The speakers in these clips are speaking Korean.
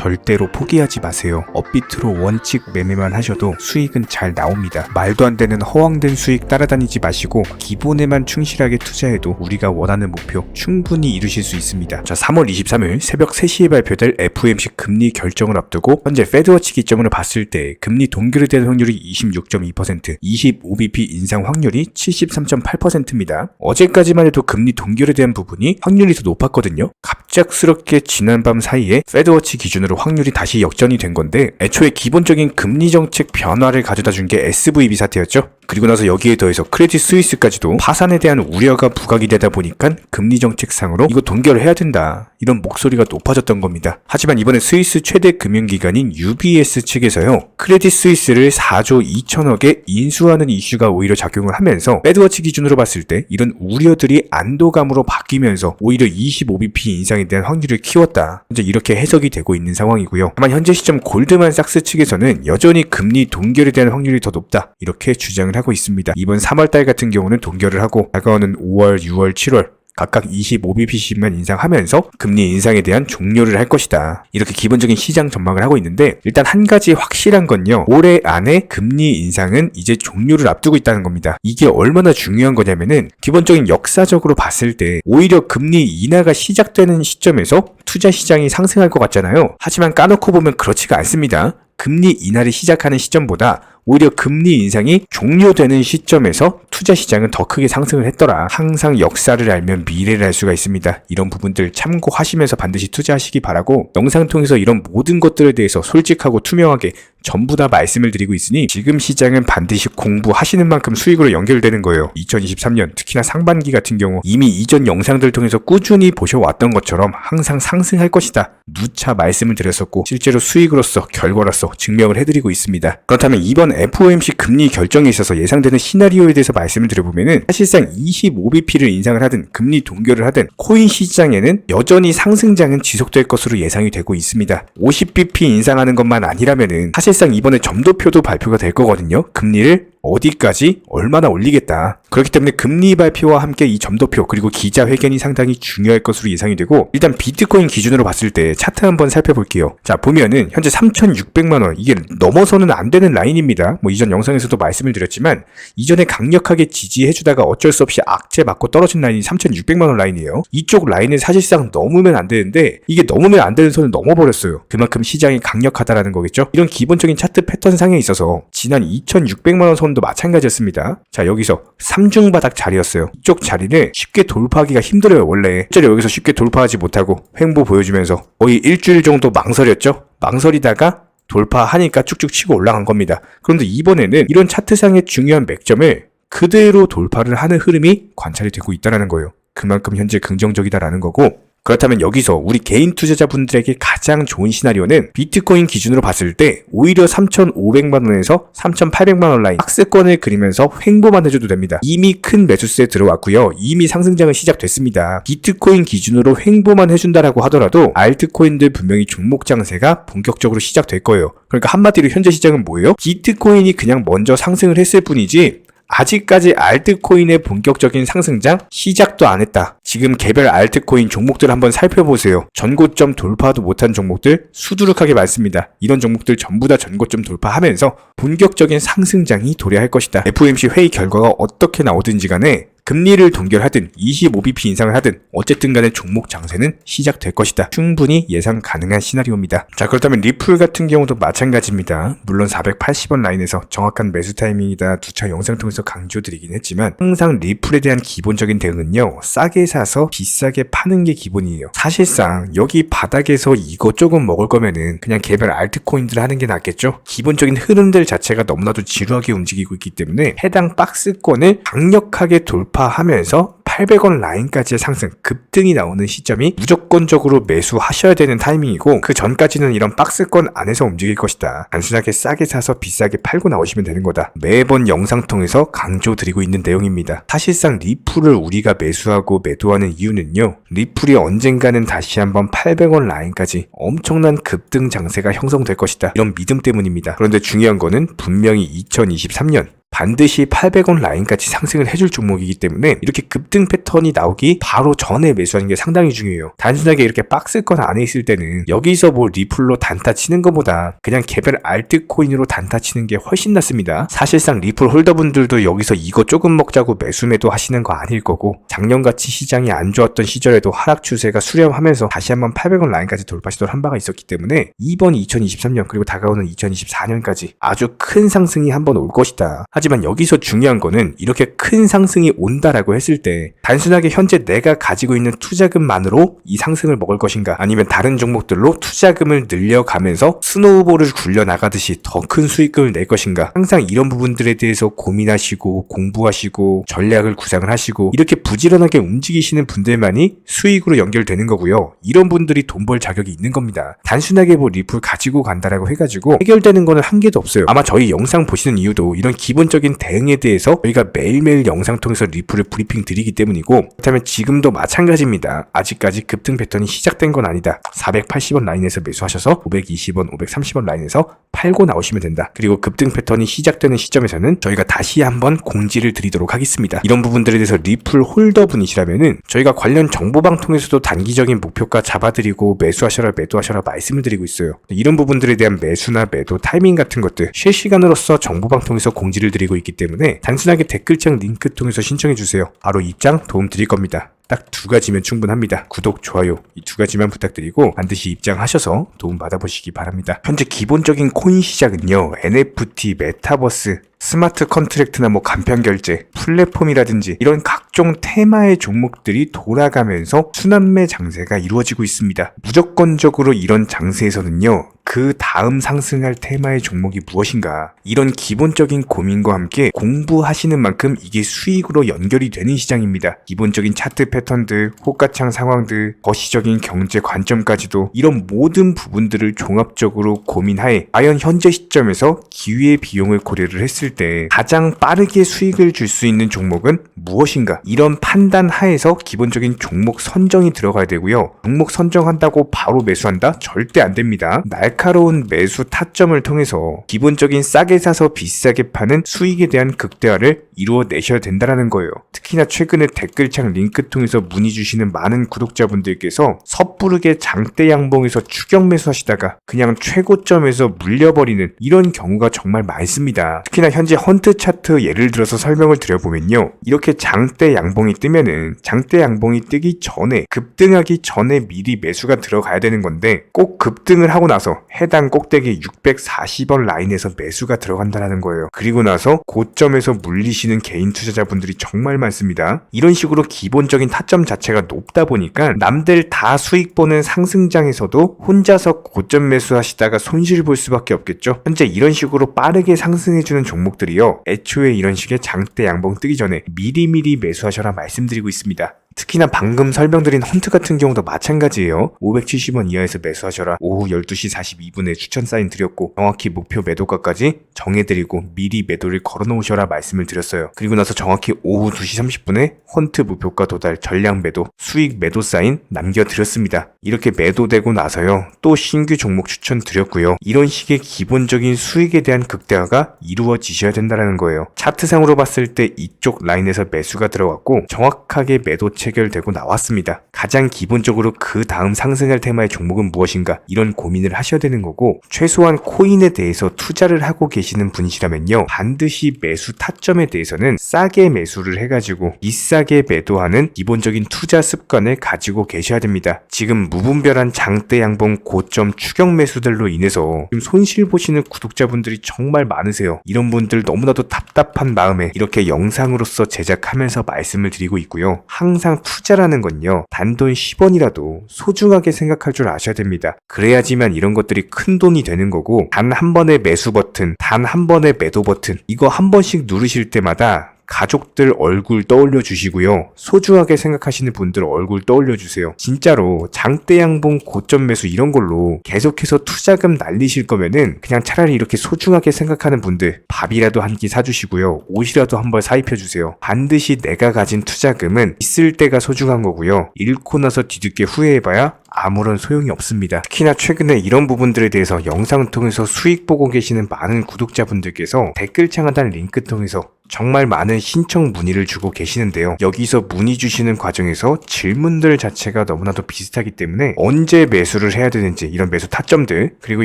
절대로 포기하지 마세요. 업비트로 원칙 매매만 하셔도 수익은 잘 나옵니다. 말도 안 되는 허황된 수익 따라다니지 마시고 기본에만 충실하게 투자해도 우리가 원하는 목표 충분히 이루실 수 있습니다. 자, 3월 23일 새벽 3시에 발표될 FOMC 금리 결정을 앞두고 현재 페드워치 기점으로 봤을 때 금리 동결에 대한 확률이 26.2%, 25bp 인상 확률이 73.8%입니다. 어제까지만 해도 금리 동결에 대한 부분이 확률이 더 높았거든요. 갑작스럽게 지난밤 사이에 페드워치 기준으로 확률이 다시 역전이 된 건데 애초에 기본적인 금리 정책 변화를 가져다 준 게 SVB 사태였죠. 그리고 나서 여기에 더해서 크레딧 스위스까지도 파산에 대한 우려가 부각이 되다 보니까 금리 정책상으로 이거 동결을 해야 된다, 이런 목소리가 높아졌던 겁니다. 하지만 이번에 스위스 최대 금융기관인 UBS 측에서요, 크레딧 스위스를 4조 2천억에 인수하는 이슈가 오히려 작용을 하면서 페드워치 기준으로 봤을 때 이런 우려들이 안도감으로 바뀌면서 오히려 25bp 인상에 대한 확률을 키웠다, 현재 이렇게 해석이 되고 있는 상황이고요. 다만 현재 시점 골드만삭스 측에서는 여전히 금리 동결에 대한 확률이 더 높다, 이렇게 주장을 하고 있습니다. 이번 3월달 같은 경우는 동결을 하고 다가오는 5월, 6월, 7월 각각 25bp씩만 인상하면서 금리 인상에 대한 종료를 할 것이다, 이렇게 기본적인 시장 전망을 하고 있는데, 일단 한 가지 확실한 건요, 올해 안에 금리 인상은 이제 종료를 앞두고 있다는 겁니다. 이게 얼마나 중요한 거냐면은 기본적인 역사적으로 봤을 때 오히려 금리 인하가 시작되는 시점에서 투자 시장이 상승할 것 같잖아요. 하지만 까놓고 보면 그렇지가 않습니다. 금리 인하를 시작하는 시점보다 오히려 금리 인상이 종료되는 시점에서 투자 시장은 더 크게 상승을 했더라. 항상 역사를 알면 미래를 알 수가 있습니다. 이런 부분들 참고하시면서 반드시 투자하시기 바라고, 영상 통해서 이런 모든 것들에 대해서 솔직하고 투명하게 전부 다 말씀을 드리고 있으니 지금 시장은 반드시 공부하시는 만큼 수익으로 연결되는 거예요. 2023년 특히나 상반기 같은 경우 이미 이전 영상들 통해서 꾸준히 보셔왔던 것처럼 항상 상승할 것이다, 누차 말씀을 드렸었고 실제로 수익으로서 결과로서 증명을 해드리고 있습니다. 그렇다면 이번 FOMC 금리 결정에 있어서 예상되는 시나리오에 대해서 말씀을 드려보면은 사실상 25bp를 인상을 하든 금리 동결을 하든 코인 시장에는 여전히 상승장은 지속될 것으로 예상이 되고 있습니다. 50bp 인상하는 것만 아니라면은 사실상 이번에 점도표도 발표가 될 거거든요. 금리를 어디까지 얼마나 올리겠다. 그렇기 때문에 금리 발표와 함께 이 점도표 그리고 기자회견이 상당히 중요할 것으로 예상이 되고, 일단 비트코인 기준으로 봤을 때 차트 한번 살펴볼게요. 자, 보면은 현재 3,600만원, 이게 넘어서는 안 되는 라인입니다. 이전 영상에서도 말씀을 드렸지만 이전에 강력하게 지지해주다가 어쩔 수 없이 악재 맞고 떨어진 라인이 3,600만원 라인이에요. 이쪽 라인을 사실상 넘으면 안 되는데 이게 넘으면 안 되는 선을 넘어버렸어요. 그만큼 시장이 강력하다라는 거겠죠. 이런 기본적인 차트 패턴상에 있어서 지난 2,600만원 선 도 마찬가지였습니다. 자, 여기서 3중 바닥 자리였어요. 이쪽 자리를 쉽게 돌파하기가 힘들어요. 원래 실제로 여기서 쉽게 돌파하지 못하고 횡보 보여주면서 거의 일주일 정도 망설였죠. 망설이다가 돌파하니까 쭉쭉 치고 올라간 겁니다. 그런데 이번에는 이런 차트상의 중요한 맥점을 그대로 돌파를 하는 흐름이 관찰이 되고 있다는 거예요. 그만큼 현재 긍정적이다라는 거고, 그렇다면 여기서 우리 개인 투자자분들에게 가장 좋은 시나리오는 비트코인 기준으로 봤을 때 오히려 3,500만원에서 3,800만원 라인 박스권을 그리면서 횡보만 해줘도 됩니다. 이미 큰 매수세에 들어왔고요. 이미 상승장은 시작됐습니다. 비트코인 기준으로 횡보만 해준다라고 하더라도 알트코인들 분명히 종목 장세가 본격적으로 시작될 거예요. 그러니까 한마디로 현재 시장은 뭐예요? 비트코인이 그냥 먼저 상승을 했을 뿐이지 아직까지 알트코인의 본격적인 상승장 시작도 안 했다. 지금 개별 알트코인 종목들 한번 살펴보세요. 전고점 돌파도 못한 종목들 수두룩하게 많습니다. 이런 종목들 전부 다 전고점 돌파하면서 본격적인 상승장이 도래할 것이다. FOMC 회의 결과가 어떻게 나오든지 간에 금리를 동결하든 25bp 인상을 하든 어쨌든 간에 종목 장세는 시작될 것이다. 충분히 예상 가능한 시나리오입니다. 자, 그렇다면 리플 같은 경우도 마찬가지입니다. 물론 480원 라인에서 정확한 매수 타이밍이다 두차 영상 통해서 강조드리긴 했지만 항상 리플에 대한 기본적인 대응은요, 싸게 사서 비싸게 파는 게 기본이에요. 사실상 여기 바닥에서 이거 조금 먹을 거면은 그냥 개별 알트코인들 하는 게 낫겠죠. 기본적인 흐름들 자체가 너무나도 지루하게 움직이고 있기 때문에 해당 박스권을 강력하게 돌파하면서 800원 라인까지의 상승, 급등이 나오는 시점이 무조건적으로 매수하셔야 되는 타이밍이고, 그 전까지는 이런 박스권 안에서 움직일 것이다. 단순하게 싸게 사서 비싸게 팔고 나오시면 되는 거다. 매번 영상 통해서 강조드리고 있는 내용입니다. 사실상 리플을 우리가 매수하고 매도하는 이유는요, 리플이 언젠가는 다시 한번 800원 라인까지 엄청난 급등 장세가 형성될 것이다. 이런 믿음 때문입니다. 그런데 중요한 거는 분명히 2023년 반드시 800원 라인까지 상승을 해줄 종목이기 때문에 이렇게 급등 패턴이 나오기 바로 전에 매수하는 게 상당히 중요해요. 단순하게 이렇게 박스권 안에 있을 때는 여기서 뭐 리플로 단타 치는 것보다 그냥 개별 알트코인으로 단타 치는 게 훨씬 낫습니다. 사실상 리플 홀더분들도 여기서 이거 조금 먹자고 매도 하시는 거 아닐 거고, 작년같이 시장이 안 좋았던 시절에도 하락 추세가 수렴하면서 다시 한번 800원 라인까지 돌파시도를 한 바가 있었기 때문에 이번 2023년 그리고 다가오는 2024년까지 아주 큰 상승이 한번 올 것이다. 하지만 여기서 중요한 거는 이렇게 큰 상승이 온다라고 했을 때 단순하게 현재 내가 가지고 있는 투자금만으로 이 상승을 먹을 것인가, 아니면 다른 종목들로 투자금을 늘려가면서 스노우볼을 굴려나가듯이 더 큰 수익금을 낼 것인가, 항상 이런 부분들에 대해서 고민하시고 공부하시고 전략을 구상을 하시고 이렇게 부지런하게 움직이시는 분들만이 수익으로 연결되는 거고요. 이런 분들이 돈 벌 자격이 있는 겁니다. 단순하게 뭐 리플 가지고 간다라고 해가지고 해결되는 거는 한 개도 없어요. 아마 저희 영상 보시는 이유도 이런 기본적인 대응에 대해서 저희가 매일매일 영상 통해서 리플을 브리핑 드리기 때문이고, 그렇다면 지금도 마찬가지입니다. 아직까지 급등 패턴이 시작된 건 아니다. 480원 라인에서 매수하셔서 520원, 530원 라인에서 팔고 나오시면 된다. 그리고 급등 패턴이 시작되는 시점에서는 저희가 다시 한번 공지를 드리도록 하겠습니다. 이런 부분들에 대해서 리플 홀더분이시라면은 저희가 관련 정보방통에서도 단기적인 목표가 잡아드리고 매수하셔라 매도하셔라 말씀을 드리고 있어요. 이런 부분들에 대한 매수나 매도 타이밍 같은 것들 실시간으로서 정보방통에서 공지를 드리고 있기 때문에 단순하게 댓글창 링크 통해서 신청해주세요. 바로 입장 도움 드릴 겁니다. 딱 두 가지면 충분합니다. 구독, 좋아요 이 두 가지만 부탁드리고 반드시 입장하셔서 도움 받아보시기 바랍니다. 현재 기본적인 코인 시장은요, NFT, 메타버스, 스마트 컨트랙트나 뭐 간편결제, 플랫폼이라든지 이런 각종 테마의 종목들이 돌아가면서 순환매 장세가 이루어지고 있습니다. 무조건적으로 이런 장세에서는요, 그 다음 상승할 테마의 종목이 무엇인가, 이런 기본적인 고민과 함께 공부하시는 만큼 이게 수익으로 연결이 되는 시장입니다. 기본적인 차트 패턴들, 호가창 상황들, 거시적인 경제 관점까지도 이런 모든 부분들을 종합적으로 고민하에 과연 현재 시점에서 기회의 비용을 고려를 했을 때 가장 빠르게 수익을 줄 수 있는 종목은 무엇인가, 이런 판단 하에서 기본적인 종목 선정이 들어가야 되고요. 종목 선정한다고 바로 매수한다? 절대 안 됩니다. 날카로운 매수 타점을 통해서 기본적인 싸게 사서 비싸게 파는 수익에 대한 극대화를 이루어내셔야 된다는 거예요. 특히나 최근에 댓글창 링크 통해서 문의 주시는 많은 구독자분들께서 섣부르게 장대 양봉에서 추격 매수하시다가 그냥 최고점에서 물려버리는 이런 경우가 정말 많습니다. 특히나 현재 헌트 차트 예를 들어서 설명을 드려보면요, 이렇게 장대 양봉이 뜨면은 장대 양봉이 뜨기 전에, 급등하기 전에 미리 매수가 들어가야 되는 건데 꼭 급등을 하고 나서 해당 꼭대기 640원 라인에서 매수가 들어간다는 거예요. 그리고 나서 고점에서 물리시는 개인 투자자분들이 정말 많습니다. 이런 식으로 기본적인 타점 자체가 높다 보니까 남들 다 수익 보는 상승장에서도 혼자서 고점 매수하시다가 손실 볼 수밖에 없겠죠. 현재 이런 식으로 빠르게 상승해주는 종목들이요, 애초에 이런 식의 장대 양봉 뜨기 전에 미리미리 매수하셔라 말씀드리고 있습니다. 특히나 방금 설명드린 헌트 같은 경우도 마찬가지예요. 570원 이하에서 매수하셔라. 오후 12시 42분에 추천 사인 드렸고 정확히 목표 매도가까지 정해드리고 미리 매도를 걸어놓으셔라 말씀을 드렸어요. 그리고 나서 정확히 오후 2시 30분에 헌트 목표가 도달 전량 매도 수익 매도 사인 남겨드렸습니다. 이렇게 매도되고 나서요, 또 신규 종목 추천 드렸고요. 이런 식의 기본적인 수익에 대한 극대화가 이루어지셔야 된다는 거예요. 차트상으로 봤을 때 이쪽 라인에서 매수가 들어갔고 정확하게 매도 체결되고 나왔습니다. 가장 기본적으로 그 다음 상승할 테마의 종목은 무엇인가, 이런 고민을 하셔야 되는 거고, 최소한 코인에 대해서 투자를 하고 계시는 분이시라면요, 반드시 매수 타점에 대해서는 싸게 매수를 해가지고 비싸게 매도하는 기본적인 투자 습관을 가지고 계셔야 됩니다. 지금 무분별한 장대 양봉 고점 추격 매수들로 인해서 지금 손실 보시는 구독자분들이 정말 많으세요. 이런 분들 너무나도 답답한 마음에 이렇게 영상으로서 제작하면서 말씀을 드리고 있고요. 항상 투자라는 건요, 단돈 10원이라도 소중하게 생각할 줄 아셔야 됩니다. 그래야지만 이런 것들이 큰 돈이 되는 거고, 단 한 번의 매수 버튼, 단 한 번의 매도 버튼, 이거 한 번씩 누르실 때마다 가족들 얼굴 떠올려 주시고요. 소중하게 생각하시는 분들 얼굴 떠올려 주세요. 진짜로 장대양봉 고점 매수 이런 걸로 계속해서 투자금 날리실 거면은 그냥 차라리 이렇게 소중하게 생각하는 분들 밥이라도 한 끼 사주시고요. 옷이라도 한 벌 사입혀 주세요. 반드시 내가 가진 투자금은 있을 때가 소중한 거고요. 잃고 나서 뒤늦게 후회해봐야 아무런 소용이 없습니다. 특히나 최근에 이런 부분들에 대해서 영상을 통해서 수익 보고 계시는 많은 구독자분들께서 댓글창 하단 링크 통해서 정말 많은 신청 문의를 주고 계시는데요. 여기서 문의 주시는 과정에서 질문들 자체가 너무나도 비슷하기 때문에 언제 매수를 해야 되는지 이런 매수 타점들, 그리고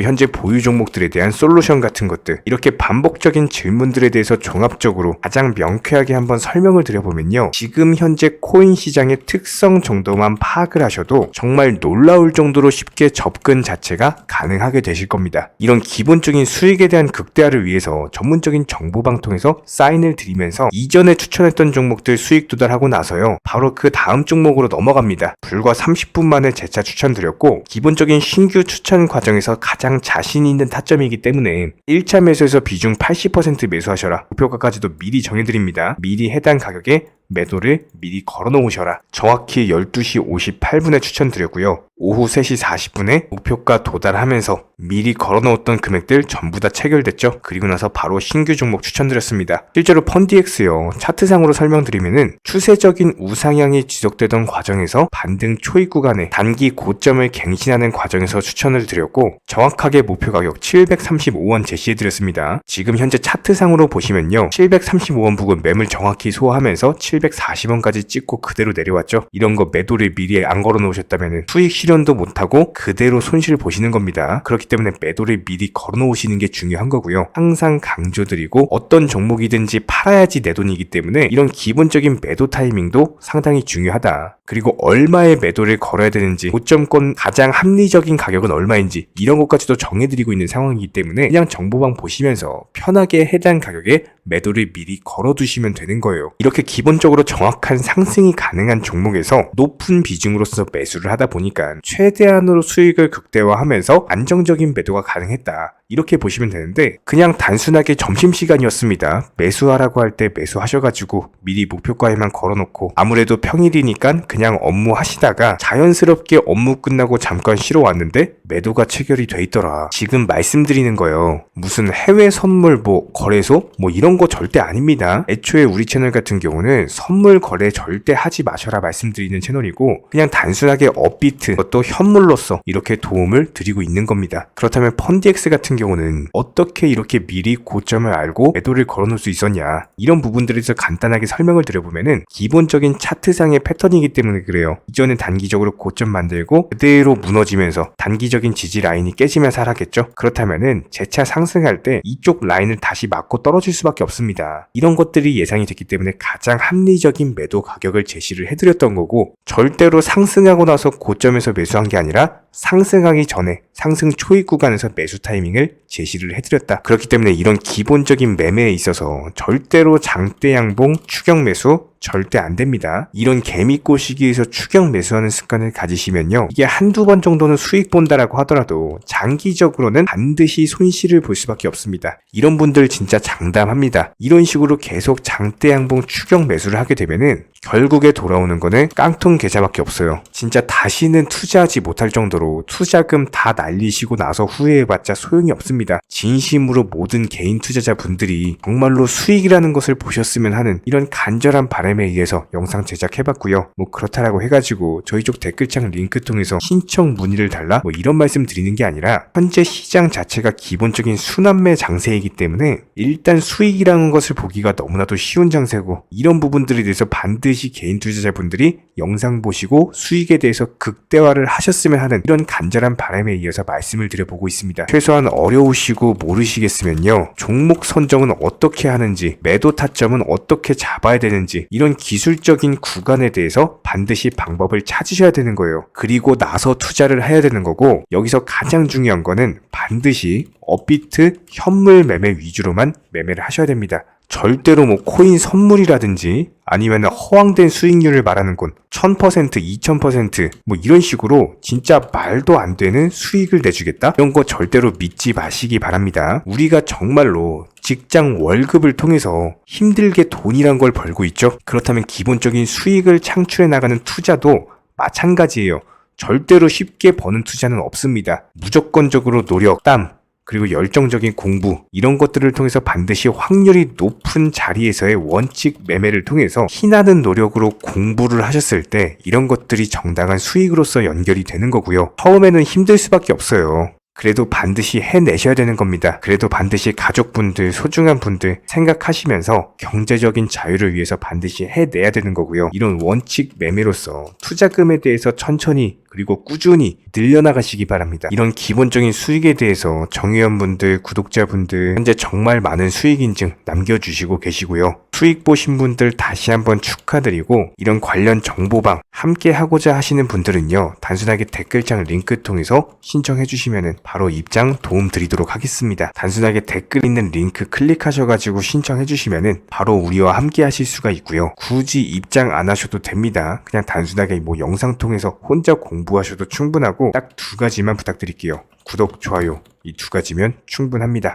현재 보유 종목들에 대한 솔루션 같은 것들, 이렇게 반복적인 질문들에 대해서 종합적으로 가장 명쾌하게 한번 설명을 드려보면요. 지금 현재 코인 시장의 특성 정도만 파악을 하셔도 정말 놀라울 정도로 쉽게 접근 자체가 가능하게 되실 겁니다. 이런 기본적인 수익에 대한 극대화를 위해서 전문적인 정보방통에서 사인을 드리면서 이전에 추천했던 종목들 수익 도달하고 나서요. 바로 그 다음 종목으로 넘어갑니다. 불과 30분 만에 재차 추천드렸고 기본적인 신규 추천 과정에서 가장 자신 있는 타점이기 때문에 1차 매수에서 비중 80% 매수하셔라. 목표가까지도 미리 정해드립니다. 미리 해당 가격에 매도를 미리 걸어 놓으셔라. 정확히 12시 58분에 추천드렸고요. 오후 3시 40분에 목표가 도달하면서 미리 걸어 놓았던 금액들 전부 다 체결됐죠. 그리고 나서 바로 신규 종목 추천드렸습니다. 실제로 펀디엑스요. 차트상으로 설명드리면은 추세적인 우상향이 지속되던 과정에서 반등 초입 구간에 단기 고점을 갱신하는 과정에서 추천을 드렸고 정확하게 목표 가격 735원 제시해드렸습니다. 지금 현재 차트상으로 보시면요. 735원 부근 매물 정확히 소화하면서 740원까지 찍고 그대로 내려왔죠. 이런 거 매도를 미리 안 걸어 놓으셨다면 수익 실현도 못하고 그대로 손실을 보시는 겁니다. 그렇기 때문에 매도를 미리 걸어 놓으시는 게 중요한 거고요. 항상 강조드리고 어떤 종목이든지 팔아야지 내 돈이기 때문에 이런 기본적인 매도 타이밍도 상당히 중요하다. 그리고 얼마의 매도를 걸어야 되는지, 고점권 가장 합리적인 가격은 얼마인지 이런 것까지도 정해드리고 있는 상황이기 때문에 그냥 정보방 보시면서 편하게 해당 가격에 매도를 미리 걸어두시면 되는 거예요. 이렇게 기본적으로 정확한 상승이 가능한 종목에서 높은 비중으로서 매수를 하다 보니까 최대한으로 수익을 극대화하면서 안정적인 매도가 가능했다. 이렇게 보시면 되는데 그냥 단순하게 점심시간이었습니다. 매수하라고 할 때 매수하셔가지고 미리 목표가에만 걸어놓고 아무래도 평일이니까 그냥 업무 하시다가 자연스럽게 업무 끝나고 잠깐 쉬러 왔는데 매도가 체결이 돼 있더라. 지금 말씀드리는 거예요. 무슨 해외 선물 거래소 이런 거 절대 아닙니다. 애초에 우리 채널 같은 경우는 선물 거래 절대 하지 마셔라 말씀드리는 채널이고 그냥 단순하게 업비트 또 현물로서 이렇게 도움을 드리고 있는 겁니다. 그렇다면 펀디엑스 같은 경우는 어떻게 이렇게 미리 고점을 알고 매도를 걸어놓을 수 있었냐, 이런 부분들에서 간단하게 설명을 드려보면은 기본적인 차트상의 패턴이기 때문에 그래요. 이전에 단기적으로 고점 만들고 그대로 무너지면서 단기적인 지지 라인이 깨지면서 하락했죠. 그렇다면은 재차 상승할 때 이쪽 라인을 다시 맞고 떨어질 수밖에 없습니다. 이런 것들이 예상이 됐기 때문에 가장 합리적인 매도 가격을 제시를 해드렸던 거고 절대로 상승하고 나서 고점에서 매수한 게 아니라 상승하기 전에 상승 초입 구간에서 매수 타이밍을 제시를 해드렸다. 그렇기 때문에 이런 기본적인 매매에 있어서 절대로 장대 양봉 추격 매수 절대 안 됩니다. 이런 개미꼬 시기에서 추격 매수하는 습관을 가지시면요. 이게 한두 번 정도는 수익 본다라고 하더라도 장기적으로는 반드시 손실을 볼 수밖에 없습니다. 이런 분들 진짜 장담합니다. 이런 식으로 계속 장대 양봉 추격 매수를 하게 되면은 결국에 돌아오는 거는 깡통 계좌밖에 없어요. 진짜 다시는 투자하지 못할 정도로 투자금 다 날리시고 나서 후회해봤자 소용이 없습니다. 진심으로 모든 개인 투자자분들이 정말로 수익이라는 것을 보셨으면 하는 이런 간절한 바람에 의해서 영상 제작해봤고요. 그렇다라고 해가지고 저희 쪽 댓글창 링크 통해서 신청 문의를 달라 이런 말씀 드리는 게 아니라 현재 시장 자체가 기본적인 순환매 장세이기 때문에 일단 수익이라는 것을 보기가 너무나도 쉬운 장세고 이런 부분들에 대해서 반드시 개인 투자자분들이 영상 보시고 수익에 대해서 극대화를 하셨으면 하는 이런 간절한 바람에 이어서 말씀을 드려보고 있습니다. 최소한 어려우시고 모르시겠으면요. 종목 선정은 어떻게 하는지, 매도 타점은 어떻게 잡아야 되는지 이런 기술적인 구간에 대해서 반드시 방법을 찾으셔야 되는 거예요. 그리고 나서 투자를 해야 되는 거고 여기서 가장 중요한 거는 반드시 업비트 현물 매매 위주로만 매매를 하셔야 됩니다. 절대로 뭐 코인 선물이라든지 아니면 허황된 수익률을 말하는 건 1000%, 2000% 뭐 이런 식으로 진짜 말도 안 되는 수익을 내주겠다? 이런 거 절대로 믿지 마시기 바랍니다. 우리가 정말로 직장 월급을 통해서 힘들게 돈이란 걸 벌고 있죠. 그렇다면 기본적인 수익을 창출해 나가는 투자도 마찬가지예요. 절대로 쉽게 버는 투자는 없습니다. 무조건적으로 노력, 땀, 그리고 열정적인 공부 이런 것들을 통해서 반드시 확률이 높은 자리에서의 원칙 매매를 통해서 피나는 노력으로 공부를 하셨을 때 이런 것들이 정당한 수익으로서 연결이 되는 거고요. 처음에는 힘들 수밖에 없어요. 그래도 반드시 해내셔야 되는 겁니다. 그래도 반드시 가족분들, 소중한 분들 생각하시면서 경제적인 자유를 위해서 반드시 해내야 되는 거고요. 이런 원칙 매매로서 투자금에 대해서 천천히 그리고 꾸준히 늘려나가시기 바랍니다. 이런 기본적인 수익에 대해서 정회원분들, 구독자분들 현재 정말 많은 수익 인증 남겨주시고 계시고요. 수익 보신 분들 다시 한번 축하드리고 이런 관련 정보방 함께 하고자 하시는 분들은요. 단순하게 댓글창 링크 통해서 신청해 주시면 바로 입장 도움 드리도록 하겠습니다. 단순하게 댓글 있는 링크 클릭하셔가지고 신청해 주시면 바로 우리와 함께 하실 수가 있고요. 굳이 입장 안 하셔도 됩니다. 그냥 단순하게 뭐 영상 통해서 혼자 공부하셔도 충분하고 딱 두 가지만 부탁드릴게요. 구독, 좋아요 이 두 가지면 충분합니다.